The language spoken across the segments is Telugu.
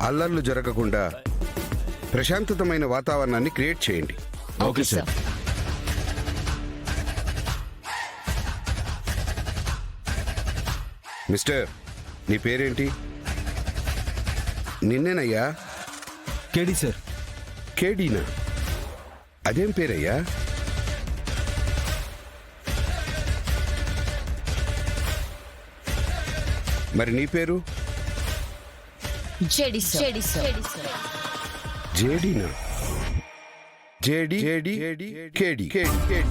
అల్లర్లు జరగకుండా ప్రశాంతతమైన వాతావరణాన్ని క్రియేట్ చేయండి. Okay sir. మిస్టర్, నీ పేరేంటి? నిన్నేనయ్యా. కేడి సార్. కేడీనా? అదేం పేరయ్యా? మరి నీ పేరు? JD sir. జేడీనా? JD JD KD KD.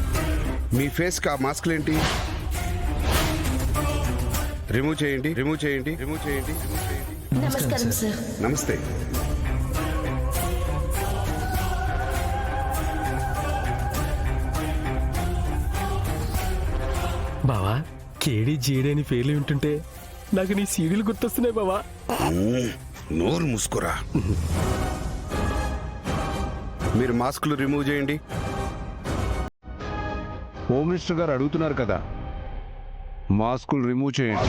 మీ ఫేస్ కా మాస్క్లేంటి? రిమూవ్ చేయండి. నమస్కారం సార్. నమస్తే. బావా, కేడి జీడి అని పేర్లు వింటుంటే నాకు నీ సీరియల్ గుర్తొస్తున్నాయి బావా. నోరు మూసుకురా. మీరు మాస్కులు రిమూవ్ చేయండి. హోమ్ మినిస్టర్ గారు అడుగుతున్నారు కదా, మాస్కులు రిమూవ్ చేయండి.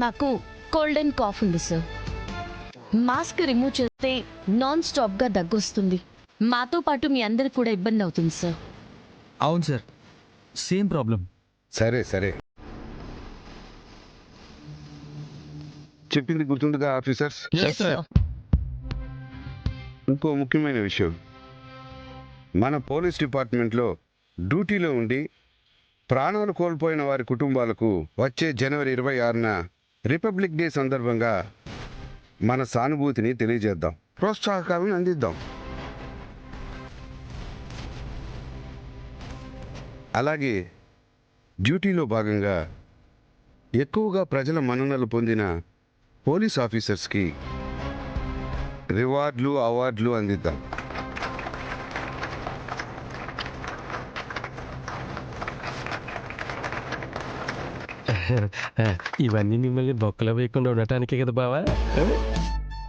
నాకు కోల్డ్ అండ్ కాఫ్ ఉంది సార్. మాస్క్ రిమూవ్ చేస్తే నాన్ స్టాప్ గా దగ్గొస్తుంది. మాతో పాటు మీ అందరికి కూడా ఇబ్బంది అవుతుంది సార్. అవును సార్, సేమ్ ప్రాబ్లం. సరే చెప్పింది గుర్తుండగా ఆఫీసర్స్? Yes, sir. ఇంకో ముఖ్యమైన విషయం, మన పోలీస్ డిపార్ట్మెంట్లో డ్యూటీలో ఉండి ప్రాణాలు కోల్పోయిన వారి కుటుంబాలకు వచ్చే జనవరి 26న రిపబ్లిక్ డే సందర్భంగా మన సానుభూతిని తెలియజేద్దాం, ప్రోత్సాహకాలను అందిద్దాం. అలాగే డ్యూటీలో భాగంగా ఎక్కువగా ప్రజల మన్ననలు పొందిన పోలీస్ ఆఫీసర్స్కి రివార్డులు, అవార్డులు అందిద్దాం. ఇవన్నీ మిమ్మల్ని బొక్కలో వేయకుండా ఉండటానికే కదా బావా.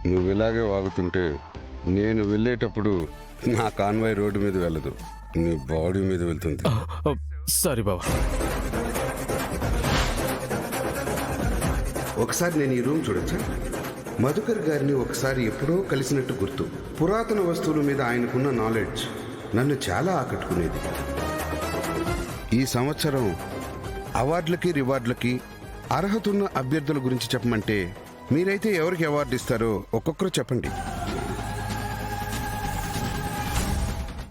నువ్వు ఇలాగే వాగుతుంటే నేను వెళ్ళేటప్పుడు నా కాన్వాయ్ రోడ్డు మీద వెళ్ళదు, నీ బాడీ మీద వెళ్తుంది. సారీ బావా. ఒకసారి నేను ఈ రూమ్ చూడొచ్చా? మధుకర్ గారిని ఒకసారి ఎప్పుడో కలిసినట్టు గుర్తు. పురాతన వస్తువుల మీద ఆయనకున్న నాలెడ్జ్ నన్ను చాలా ఆకట్టుకునేది. ఈ సంవత్సరం అవార్డులకి, రివార్డులకి అర్హత ఉన్న అభ్యర్థుల గురించి చెప్పమంటే మీరైతే ఎవరికి అవార్డు ఇస్తారో ఒక్కొక్కరు చెప్పండి.